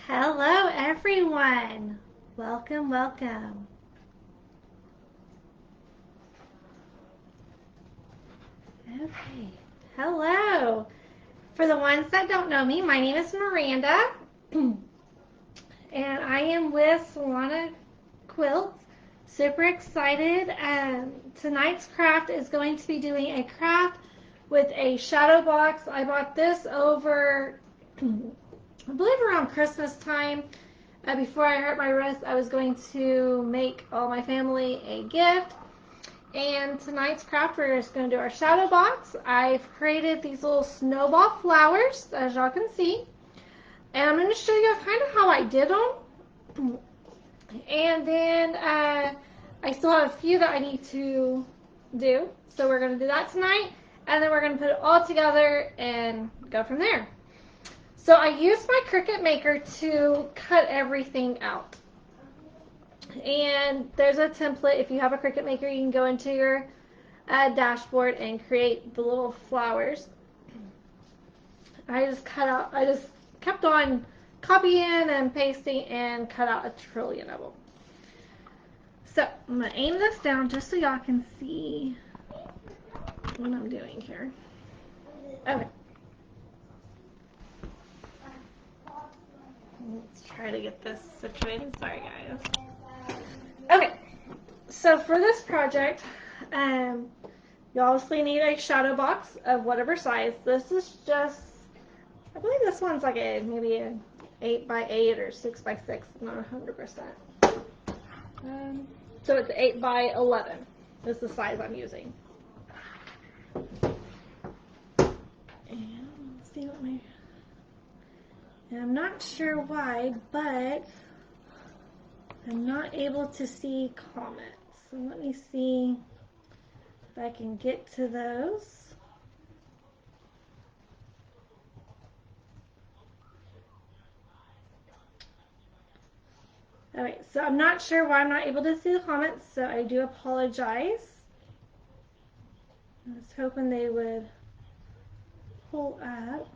Hello everyone. Welcome, welcome. Okay. Hello. For the ones that don't know me, my name is Miranda. And I am with Solana Quilts. Super excited. Tonight's craft is going to be doing a craft with a shadow box. I bought this over, I believe around Christmas time. Before I hurt my wrist, I was going to make all my family a gift. And tonight's craft, we're just going to do our shadow box. I've created these little snowball flowers, as y'all can see. And I'm going to show you kind of how I did them. And then I still have a few that I need to do. So we're going to do that tonight. And then we're going to put it all together and go from there. So I used my Cricut Maker to cut everything out. And there's a template. If you have a Cricut Maker, you can go into your dashboard and create the little flowers. I just kept on copying and pasting and cut out a trillion of them. So I'm going to aim this down just so y'all can see what I'm doing here. Okay. Let's try to get this situated. Sorry, guys. Okay, so for this project, you obviously need a shadow box of whatever size. This is just, I believe this one's like maybe an 8x8 or 6x6. I'm not 100%. So it's 8x11 is the size I'm using. And let's see what my... And I'm not sure why, but I'm not able to see comments. So let me see if I can get to those. Alright, so I'm not sure why I'm not able to see the comments, so I do apologize. I was hoping they would pull up.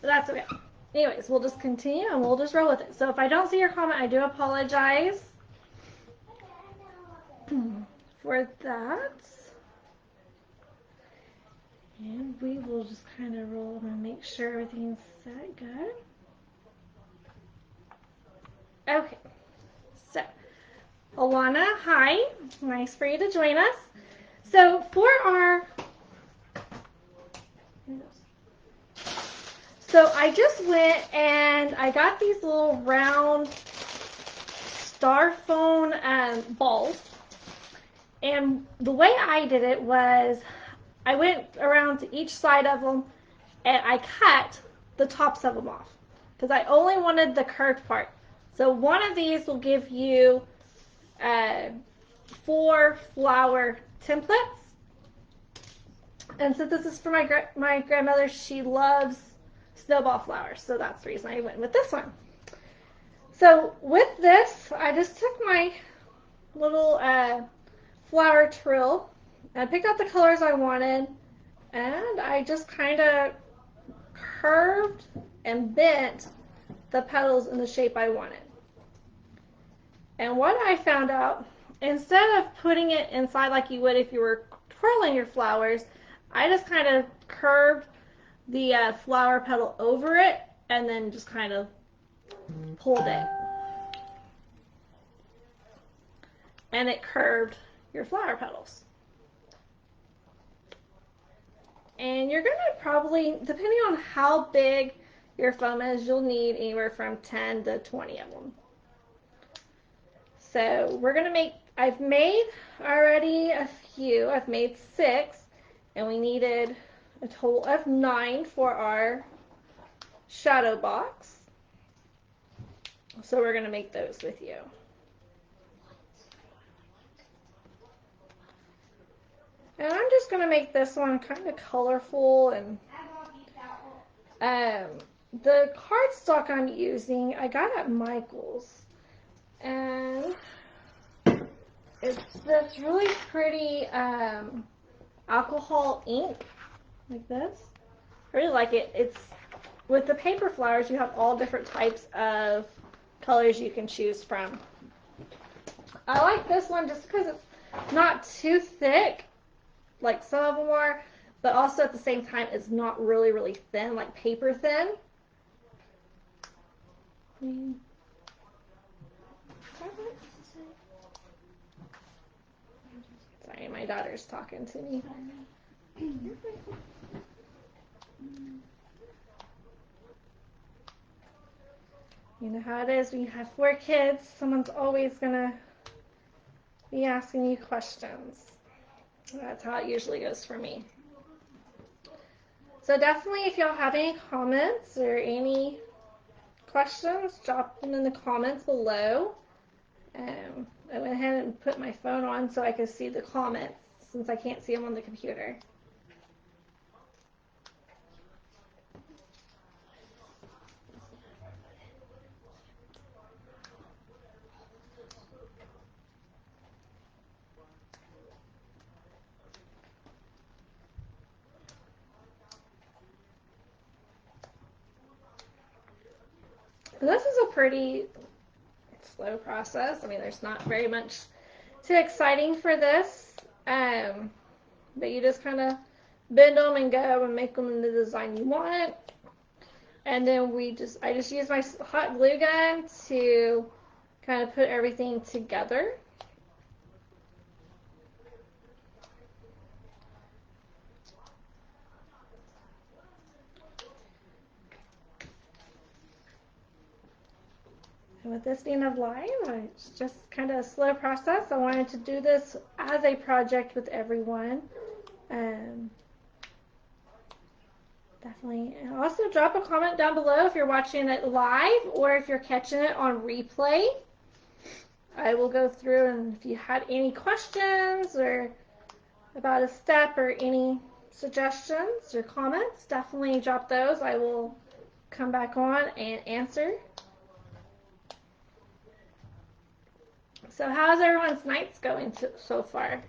But that's okay. Anyways, we'll just continue and we'll just roll with it. So if I don't see your comment, I do apologize for that. And we will just kind of roll and make sure everything's set good. Okay. So, Alana, hi. Nice for you to join us. So for our... So I just went and I got these little round styrofoam balls. And the way I did it was I went around to each side of them and I cut the tops of them off because I only wanted the curved part. So one of these will give you 4 flower templates. And since this is for my grandmother, she loves snowball flowers, so that's the reason I went with this one. So with this, I just took my little flower trill and picked out the colors I wanted, and I just kind of curved and bent the petals in the shape I wanted. And what I found out, instead of putting it inside like you would if you were twirling your flowers, I just kind of curved the flower petal over it and then just kind of pulled it. And it curved your flower petals. And you're going to probably, depending on how big your foam is, you'll need anywhere from 10 to 20 of them. So we're going to make, I've made already a few. I've made 6, and we needed a total of 9 for our shadow box. So we're going to make those with you. And I'm just going to make this one kind of colorful. And the cardstock I'm using, I got at Michael's. And it's this really pretty alcohol ink, like this. I really like it. It's with the paper flowers, you have all different types of colors you can choose from. I like this one just because it's not too thick, like some of them are, but also at the same time, it's not really, really thin, like paper thin. Sorry, my daughter's talking to me. You know how it is when you have 4 kids, someone's always gonna be asking you questions. That's how it usually goes for me. So definitely if y'all have any comments or any questions, drop them in the comments below. I went ahead and put my phone on so I could see the comments since I can't see them on the computer. This is a pretty slow process. I mean, there's not very much too exciting for this, but you just kind of bend them and go and make them in the design you want. And then I just use my hot glue gun to kind of put everything together. And with this being live, it's just kind of a slow process. I wanted to do this as a project with everyone. Definitely. And also drop a comment down below if you're watching it live or if you're catching it on replay. I will go through, and if you had any questions or about a step or any suggestions or comments, definitely drop those. I will come back on and answer. So how's everyone's nights going so far?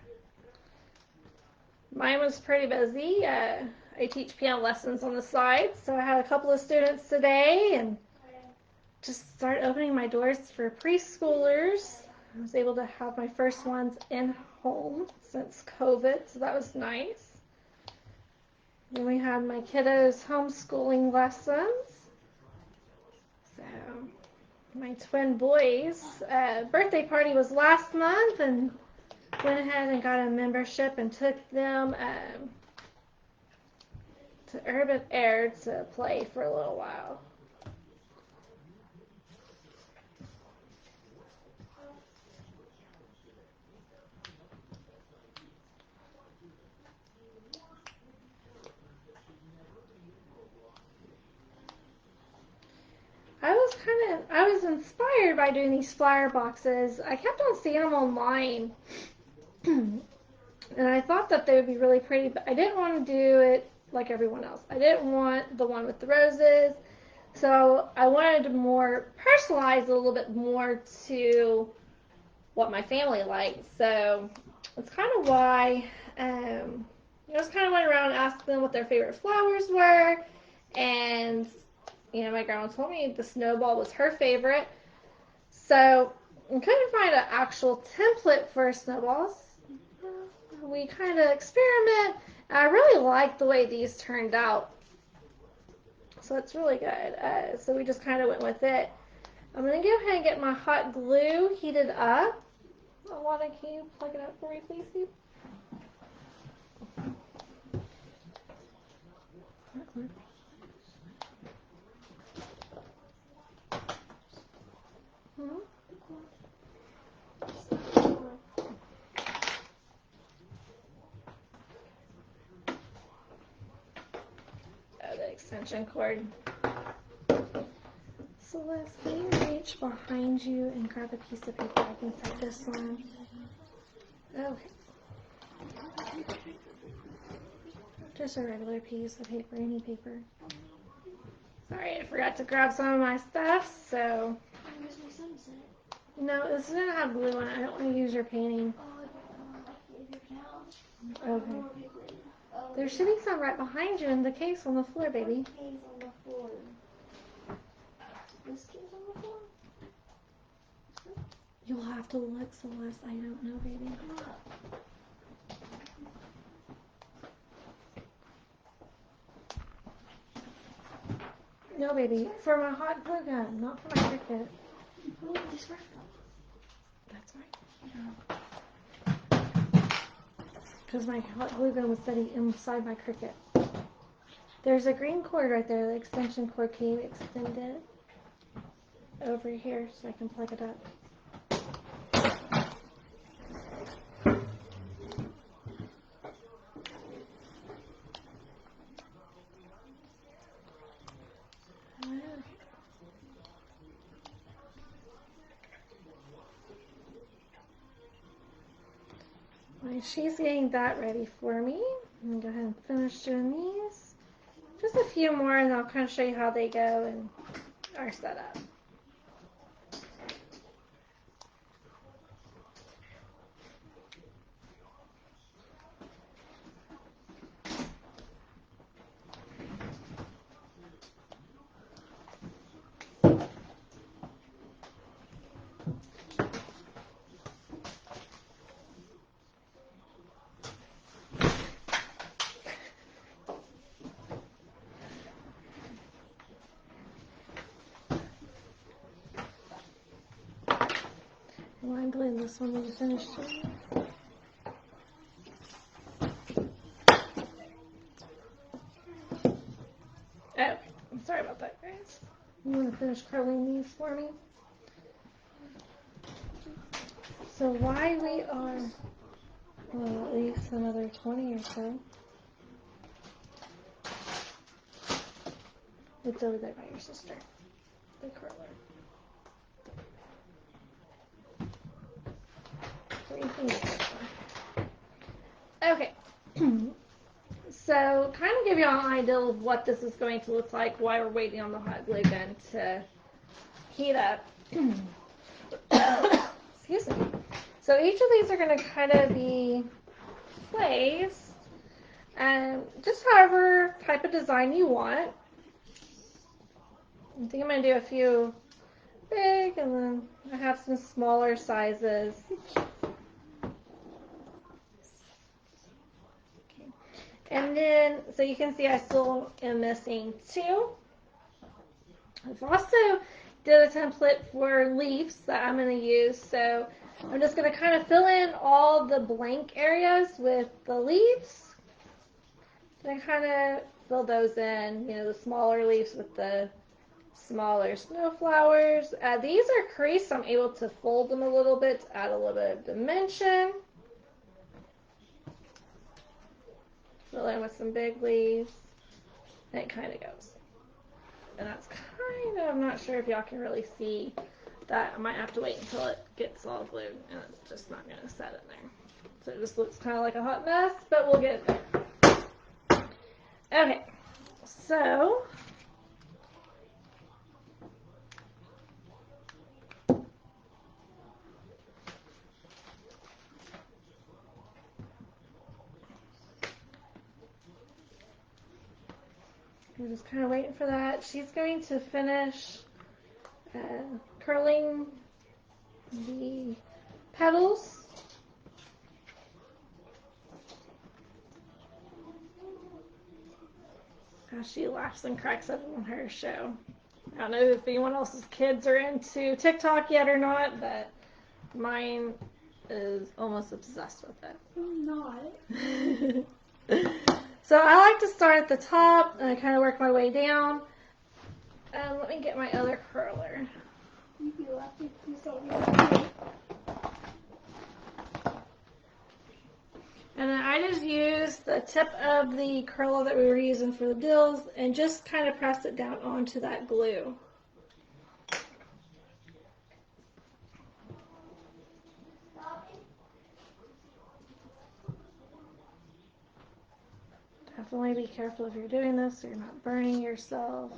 Mine was pretty busy. I teach piano lessons on the side, so I had a couple of students today and just started opening my doors for preschoolers. I was able to have my first ones in home since COVID, so that was nice. Then we had my kiddos homeschooling lessons. So my twin boys' birthday party was last month, and went ahead and got a membership and took them to Urban Air to play for a little while. I was inspired by doing these flyer boxes. I kept on seeing them online, and I thought that they would be really pretty, but I didn't want to do it like everyone else. I didn't want the one with the roses, so I wanted to more personalize it a little bit more to what my family liked. So that's kind of why I just kind of went around and asked them what their favorite flowers were, and my grandma told me the snowball was her favorite. So I couldn't find an actual template for snowballs. We kind of experiment. And I really like the way these turned out. So it's really good. So we just kind of went with it. I'm going to go ahead and get my hot glue heated up. Alana, can you plug it up for me, please, Steve? The extension cord. So let's reach behind you and grab a piece of paper. I can set this on. Okay. Just a regular piece of paper, any paper. Sorry, I forgot to grab some of my stuff, so. No, this doesn't have glue on it. I don't want to use your painting. Okay. There should be some right behind you in the case on the floor, baby. You'll have to look, Celeste. I don't know, baby. No, baby. For my hot glue gun, not for my Cricut. That's right. Because my hot glue gun was sitting inside my Cricut. There's a green cord right there, the extension cord. Can you extend it over here so I can plug it up? She's getting that ready for me. I'm going to go ahead and finish doing these. Just a few more and I'll kind of show you how they go and are set up. Well, I'm gluing this one when you finish it. Oh, I'm sorry about that, guys. You want to finish curling these for me? So why we are, well, at least another 20 or so. It's over there by your sister, the curler. Okay, so kind of give you all an idea of what this is going to look like while we're waiting on the hot glue gun to heat up. Excuse me. So each of these are going to kind of be placed just however type of design you want. I think I'm going to do a few big and then I have some smaller sizes. And then, so you can see I still am missing 2. I've also did a template for leaves that I'm going to use. So I'm just going to kind of fill in all the blank areas with the leaves. And I kind of fill those in, you know, the smaller leaves with the smaller snow flowers. These are creased, so I'm able to fold them a little bit to add a little bit of dimension. Fill in with some big leaves, and it kind of goes. And that's kind of, I'm not sure if y'all can really see that. I might have to wait until it gets all glued, and it's just not going to set in there. So it just looks kind of like a hot mess, but we'll get it there. Okay, so we're just kind of waiting for that. She's going to finish curling the petals. She laughs and cracks up on her show. I don't know if anyone else's kids are into TikTok yet or not, but mine is almost obsessed with it. I'm not. So I like to start at the top and I kind of work my way down. Let me get my other curler. You'd be lucky if you saw me. And then I just use the tip of the curler that we were using for the bills and just kind of press it down onto that glue. Definitely be careful if you're doing this so you're not burning yourself.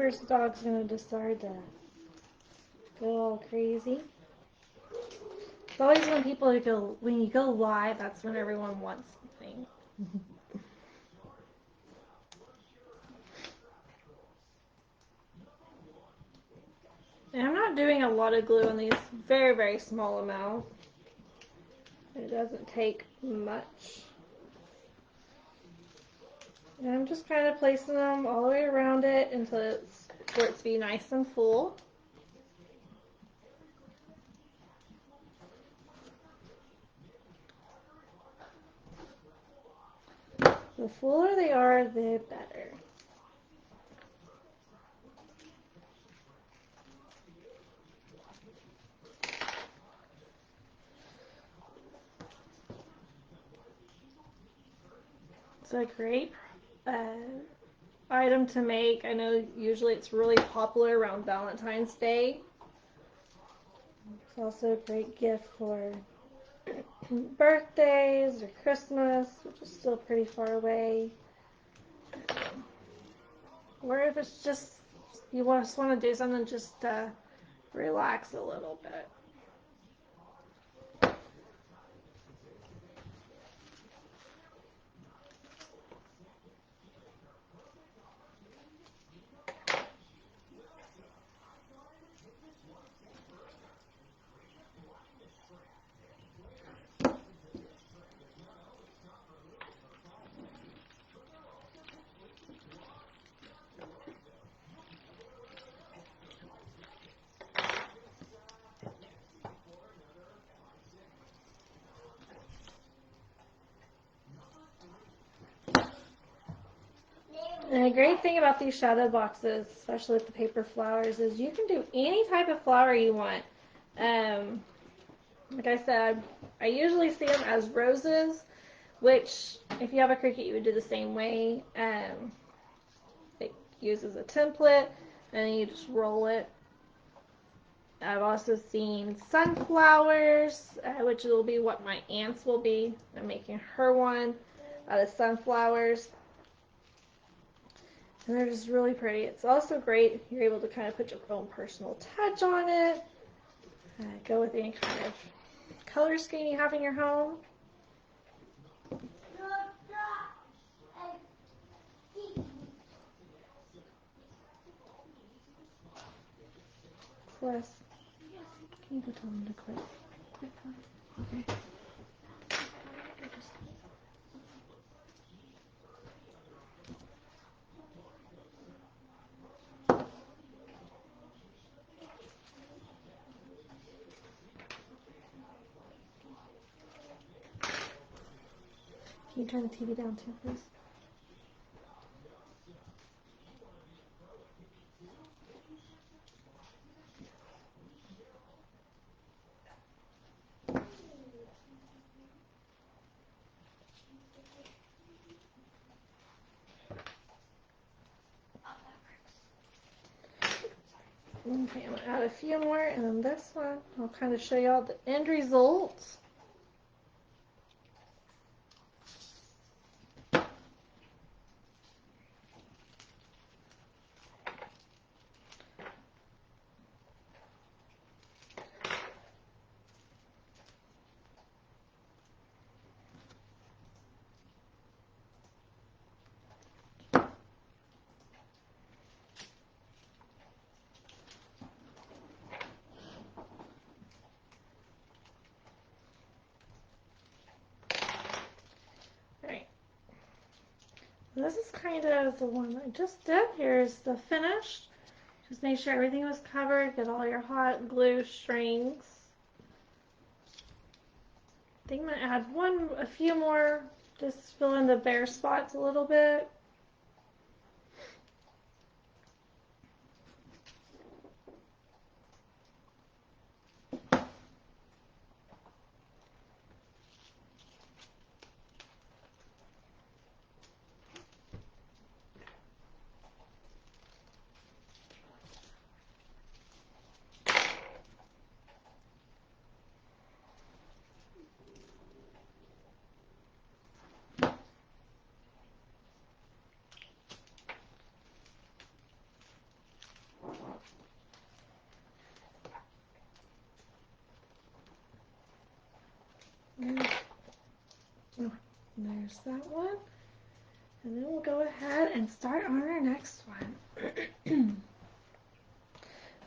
first dog's gonna decide to go all crazy. It's always when you go live, that's when everyone wants something. And I'm not doing a lot of glue in these, very, very small amount. It doesn't take much. And I'm just kind of placing them all the way around it until it's for it to be nice and full. The fuller they are, the better. It's a great item to make. I know usually it's really popular around Valentine's Day. It's also a great gift for birthdays or Christmas, which is still pretty far away. Or if it's just you just want to do something just to relax a little bit. And a great thing about these shadow boxes, especially with the paper flowers, is you can do any type of flower you want. Like I said, I usually see them as roses, which if you have a Cricut, you would do the same way. It uses a template, and you just roll it. I've also seen sunflowers, which will be what my aunt's will be. I'm making her one out of sunflowers. And they're just really pretty. It's also great. You're able to kind of put your own personal touch on it. Go with any kind of color scheme you have in your home. Plus, can you go tell them to quit? Quit. Okay. Can you turn the TV down too, please? Okay, I'm going to add a few more, and then this one, I'll kind of show you all the end results. This is kind of the one I just did. Here's the finished. Just make sure everything was covered. Get all your hot glue strings. I think I'm going to add a few more. Just fill in the bare spots a little bit. Oh, there's that one. And then we'll go ahead and start on our next one.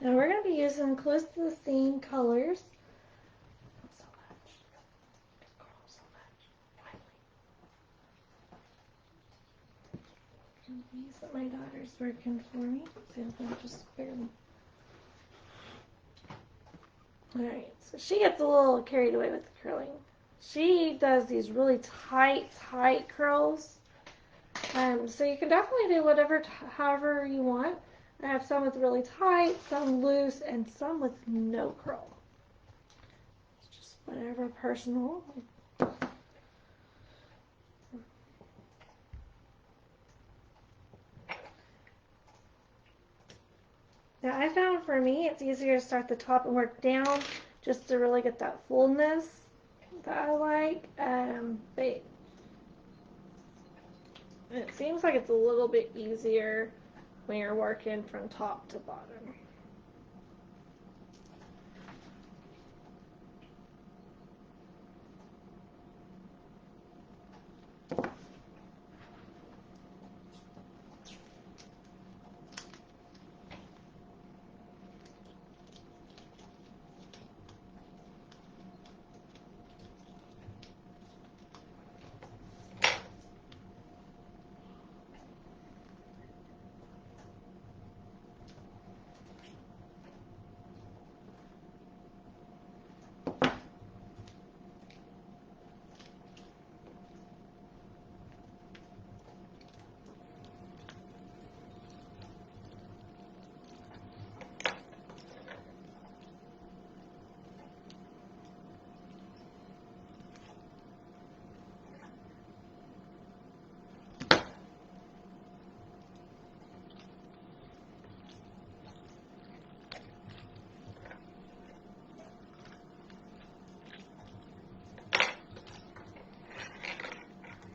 Now we're going to be using close to the same colors. These that my daughter's working for me. See if I just barely. Alright, so she gets a little carried away with the curling. She does these really tight curls. So you can definitely do whatever, however you want. I have some with really tight, some loose, and some with no curl. It's just whatever personal. Now I found for me it's easier to start the top and work down just to really get that fullness that I like. But it seems like it's a little bit easier when you're working from top to bottom.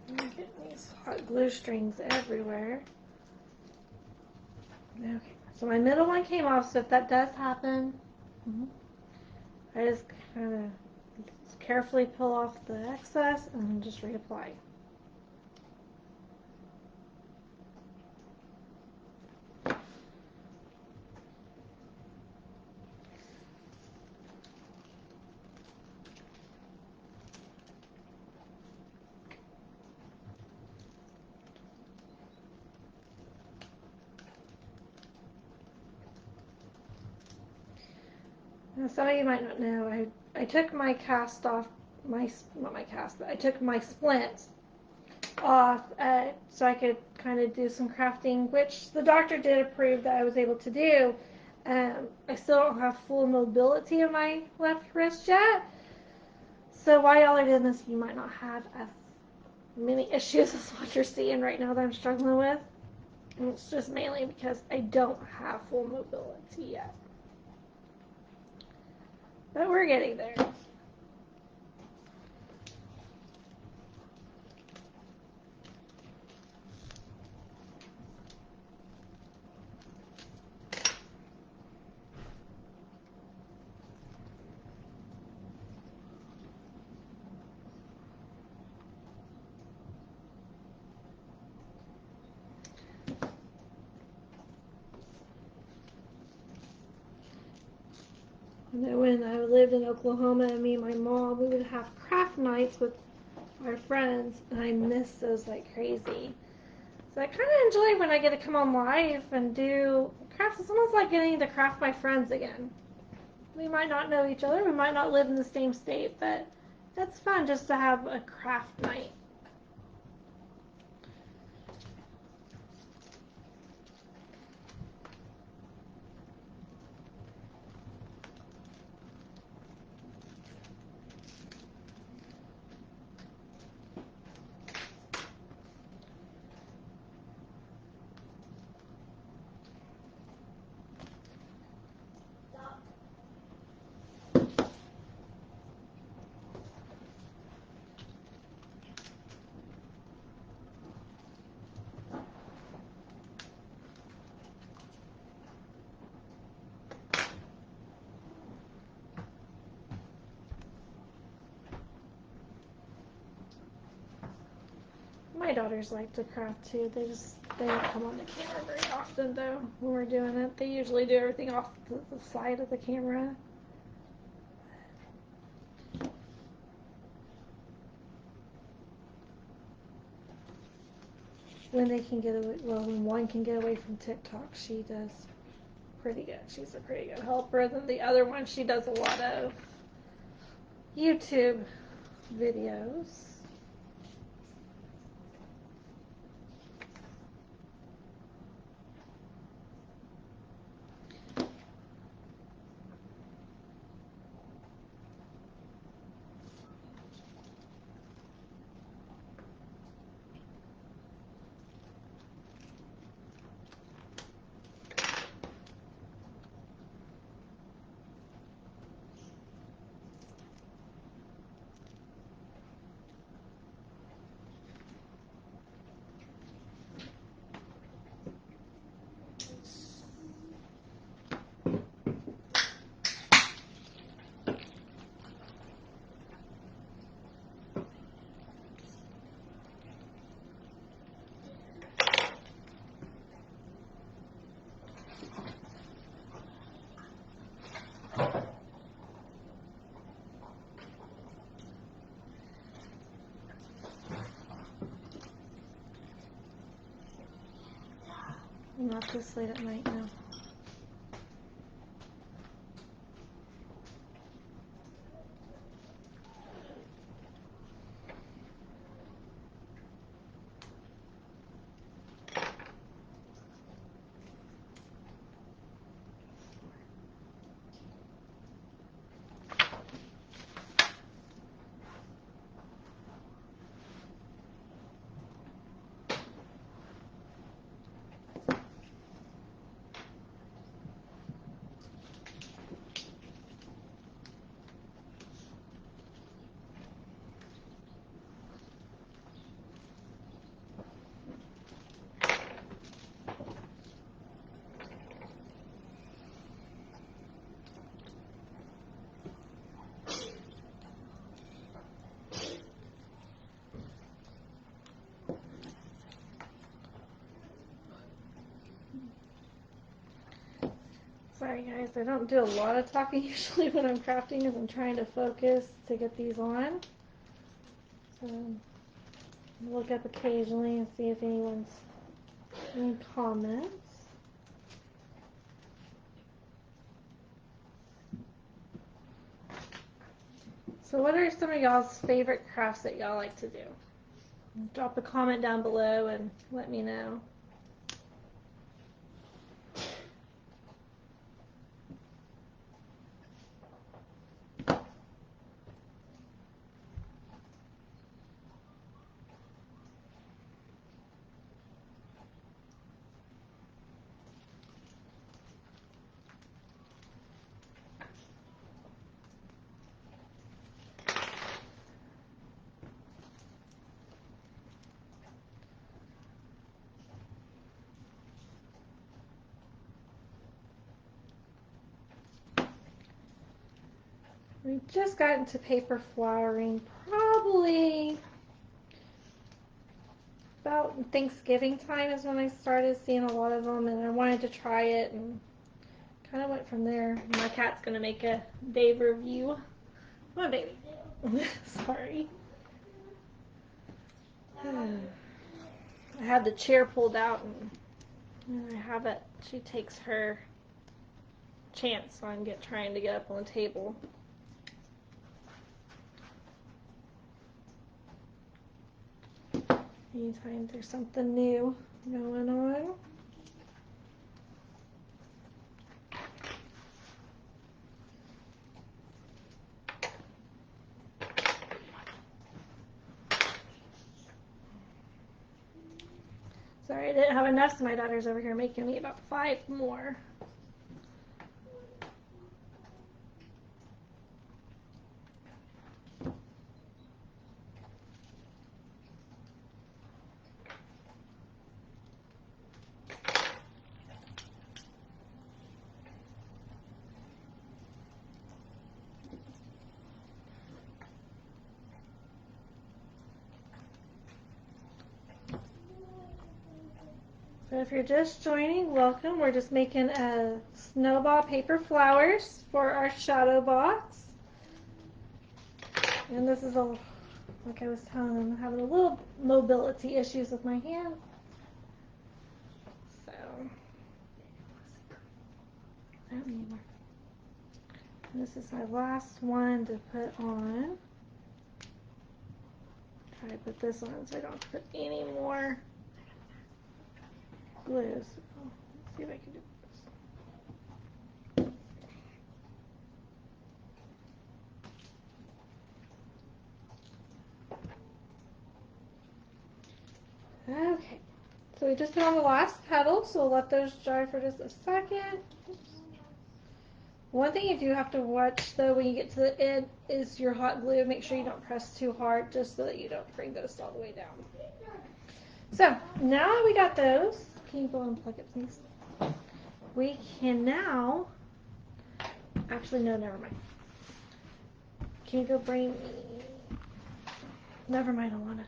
I'm getting these hot glue strings everywhere. Okay, so my middle one came off, so if that does happen, I just kind of carefully pull off the excess and just reapply. Now, some of you might not know, I took my cast off, not my cast, but I took my splint off so I could kind of do some crafting, which the doctor did approve that I was able to do. I still don't have full mobility in my left wrist yet. So while y'all are doing this, you might not have as many issues as what you're seeing right now that I'm struggling with. And it's just mainly because I don't have full mobility yet. But we're getting there. And then when I lived in Oklahoma, me and my mom, we would have craft nights with our friends, and I miss those like crazy. So I kind of enjoy when I get to come on live and do crafts. It's almost like getting to craft my friends again. We might not know each other, we might not live in the same state, but it's fun just to have a craft night. My daughters like to craft too. They don't come on the camera very often though when we're doing it. They usually do everything off the side of the camera. When they can get away, well, when one can get away from TikTok, she does pretty good. She's a pretty good helper. Than the other one, she does a lot of YouTube videos. Not this late at night now. Sorry guys, I don't do a lot of talking usually when I'm crafting as I'm trying to focus to get these on. So look up occasionally and see if anyone's any comments. So what are some of y'all's favorite crafts that y'all like to do? Drop a comment down below and let me know. We just got into paper flowering probably about Thanksgiving time is when I started seeing a lot of them, and I wanted to try it and kind of went from there. My cat's gonna make a day review. What baby? Sorry. I had the chair pulled out and I have it. She takes her chance on trying to get up on the table. Anytime there's something new going on. Sorry, I didn't have enough, so my daughter's over here making me about 5 more. So if you're just joining, welcome. We're just making a snowball paper flowers for our shadow box. And this is like I was telling them, I'm having a little mobility issues with my hand. So, I don't need more. And this is my last one to put on. Try to put this on so I don't have to put any more glue. So, let's see if I can do this. Okay. So we just put on the last petal, so we'll let those dry for just a second. Oops. One thing you do have to watch though when you get to the end is your hot glue. Make sure you don't press too hard just so that you don't bring those all the way down. So now that we got those, can you go and plug it please? We can now, actually no, never mind. Can you go bring me, never mind Alana.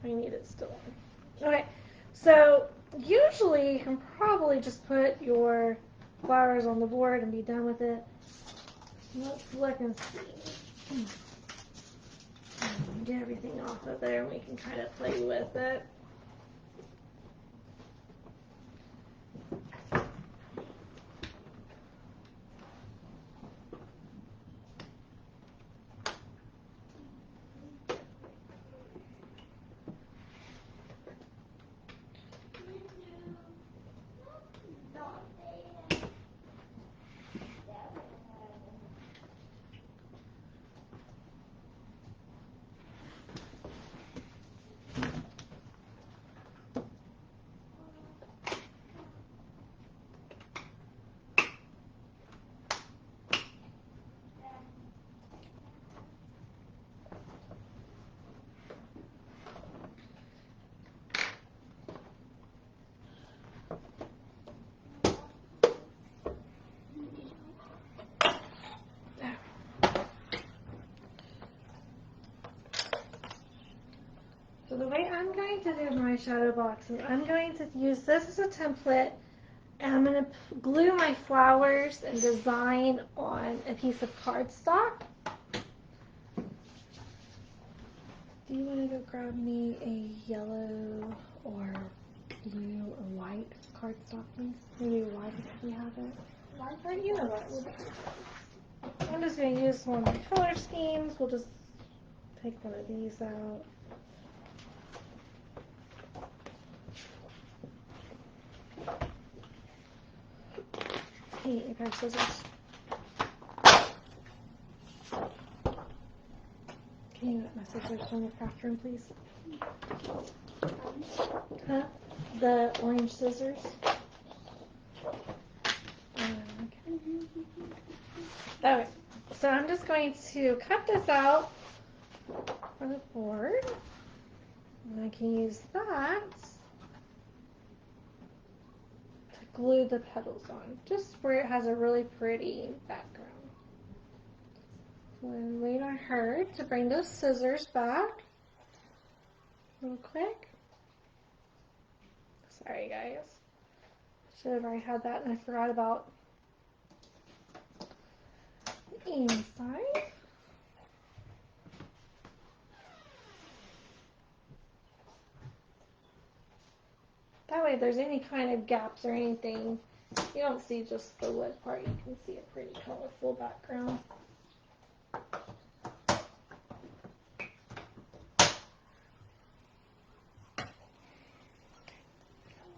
I need it still on. Okay, so usually you can probably just put your flowers on the board and be done with it. Let's look and see. Get everything off of there and we can kind of play with it. So the way I'm going to do my shadow box is I'm going to use this as a template and I'm going to glue my flowers and design on a piece of cardstock. Do you want to go grab me a yellow or blue or white cardstock please? Maybe white if we have it. White, right? You know what? I'm just going to use one of my color schemes. We'll just take one of these out. Hey, a pair of scissors. Can you get my scissors from the craft room, please? Huh? The orange scissors. Okay, so I'm just going to cut this out for the board. And I can use that to glue the petals on, just where it has a really pretty background. So I'm wait on her to bring those scissors back real quick. Sorry guys. Should have already had that and I forgot about the inside. That way if there's any kind of gaps or anything, you don't see just the wood part, you can see a pretty colorful background.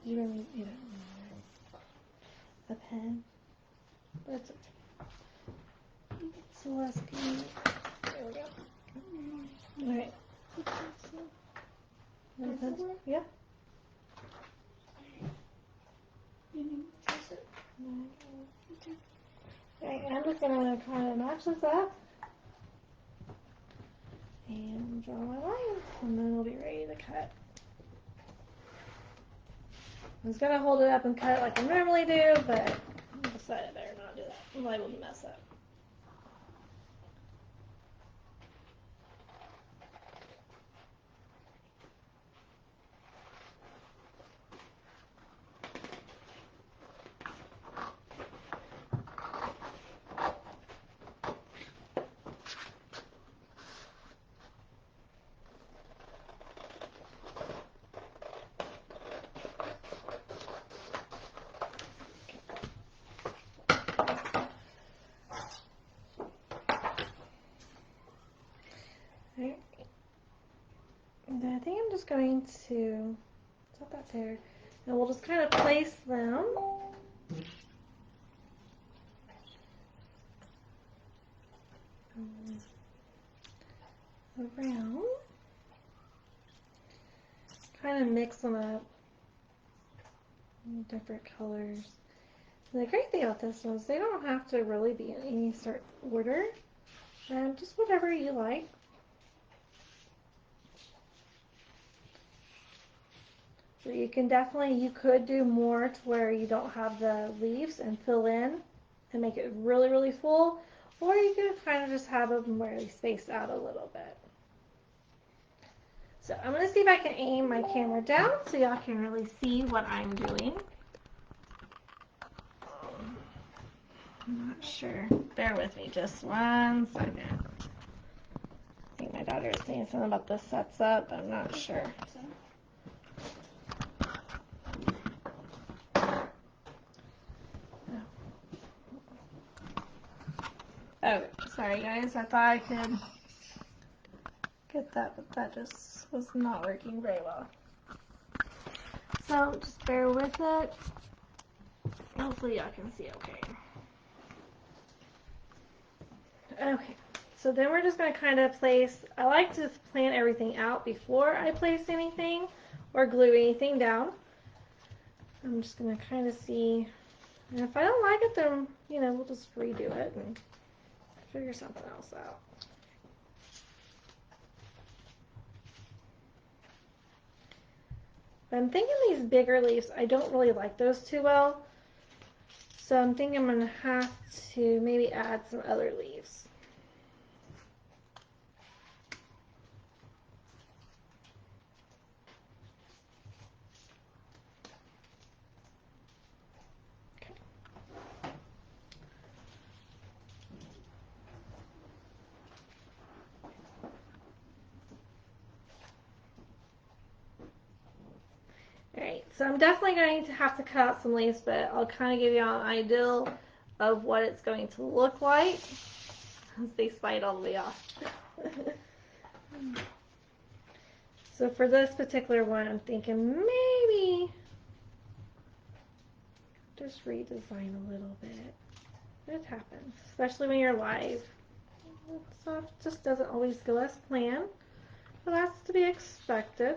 You really need a pen. That's okay. Celeste, can you, there we go. Alright. Yeah. Okay, I'm just going to kind of match this up and draw my line, and then we'll be ready to cut. I was going to hold it up and cut it like I normally do, but I decided I better not do that. I'm liable to mess up. And I think I'm just going to set that there. And we'll just kind of place them around. Kind of mix them up in different colors. And the great thing about this one is they don't have to really be in any certain order. Just whatever you like. So you can definitely, you could do more to where you don't have the leaves and fill in and make it really, really full. Or you can kind of just have them where they space out a little bit. So I'm going to see if I can aim my camera down so y'all can really see what I'm doing. I'm not sure. Bear with me just 1 second. I think my daughter is saying something about the sets up. I'm not sure. Oh, sorry guys. I thought I could get that, but that just was not working very well. So just bear with it. Hopefully y'all can see okay. Okay, so then we're just going to kind of place, I like to plan everything out before I place anything or glue anything down. I'm just going to kind of see, and if I don't like it, then, you know, we'll just redo it and figure something else out. But I'm thinking these bigger leaves, I don't really like those too well. So I'm thinking I'm going to have to maybe add some other leaves. Alright, so I'm definitely going to have to cut out some leaves, but I'll kind of give you an idea of what it's going to look like as they slide all the way off. So for this particular one, I'm thinking maybe just redesign a little bit. It happens, especially when you're live. Stuff just doesn't always go as planned, but that's to be expected.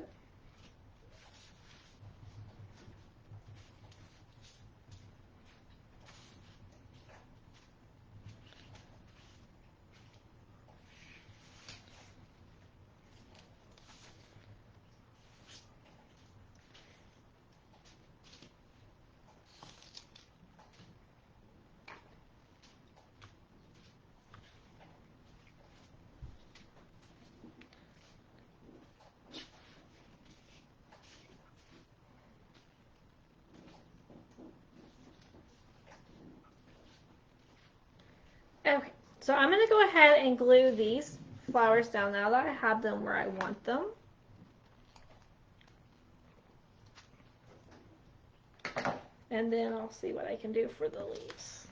Okay, so I'm going to go ahead and glue these flowers down now that I have them where I want them. And then I'll see what I can do for the leaves.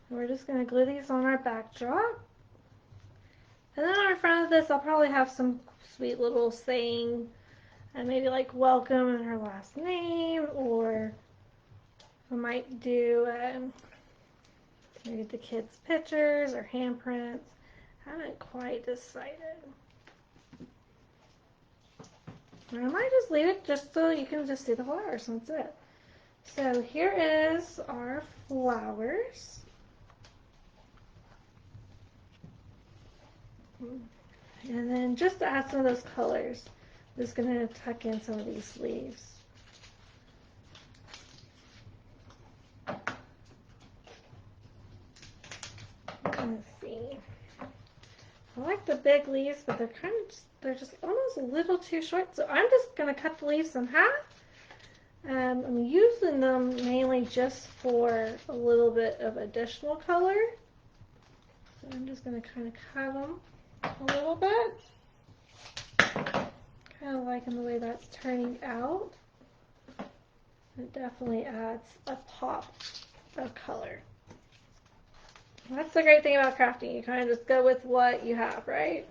We're just going to glue these on our backdrop. And then on front of this, I'll probably have some sweet little saying, and maybe like welcome and her last name, or I might do maybe the kids' pictures or handprints. Haven't quite decided. Or I might just leave it just so you can just see the flowers, and that's it. So here is our flowers. And then just to add some of those colors, I'm just going to tuck in some of these leaves. Let's see. I like the big leaves, but they're just almost a little too short. So I'm just going to cut the leaves in half. I'm using them mainly just for a little bit of additional color. So I'm just going to kind of cut them a little bit. Kind of liking the way that's turning out. It definitely adds a pop of color. That's the great thing about crafting. You kind of just go with what you have, right?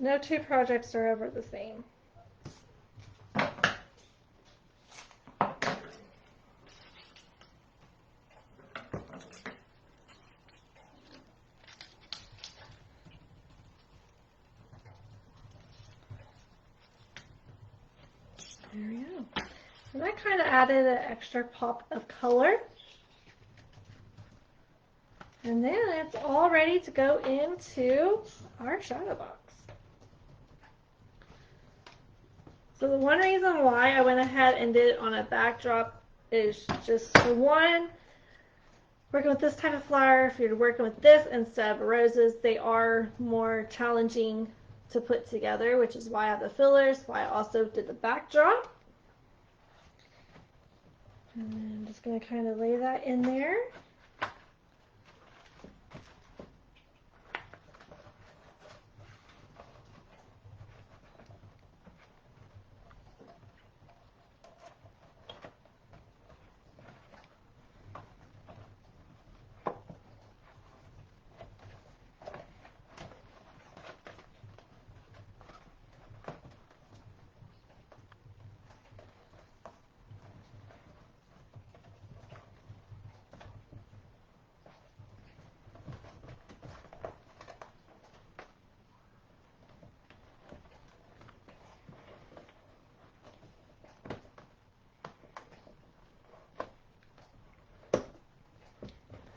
No two projects are ever the same. There we go. And that kind of added an extra pop of color. And then it's all ready to go into our shadow box. So the one reason why I went ahead and did it on a backdrop is just, for one, working with this type of flower, if you're working with this instead of roses, they are more challenging to put together, which is why I have the fillers, why I also did the backdrop. And then I'm just going to kind of lay that in there.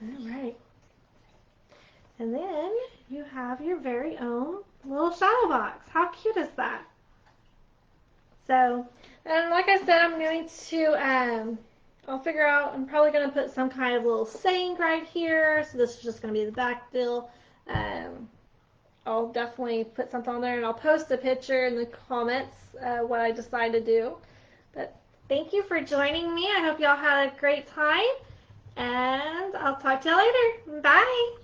All right. And then you have your very own little shadow box. How cute is that? So, and like I said, I'm going to, I'll figure out, I'm probably going to put some kind of little saying right here. So this is just going to be the back bill. I'll definitely put something on there, and I'll post a picture in the comments what I decide to do. But thank you for joining me. I hope y'all had a great time. And I'll talk to y'all later. Bye.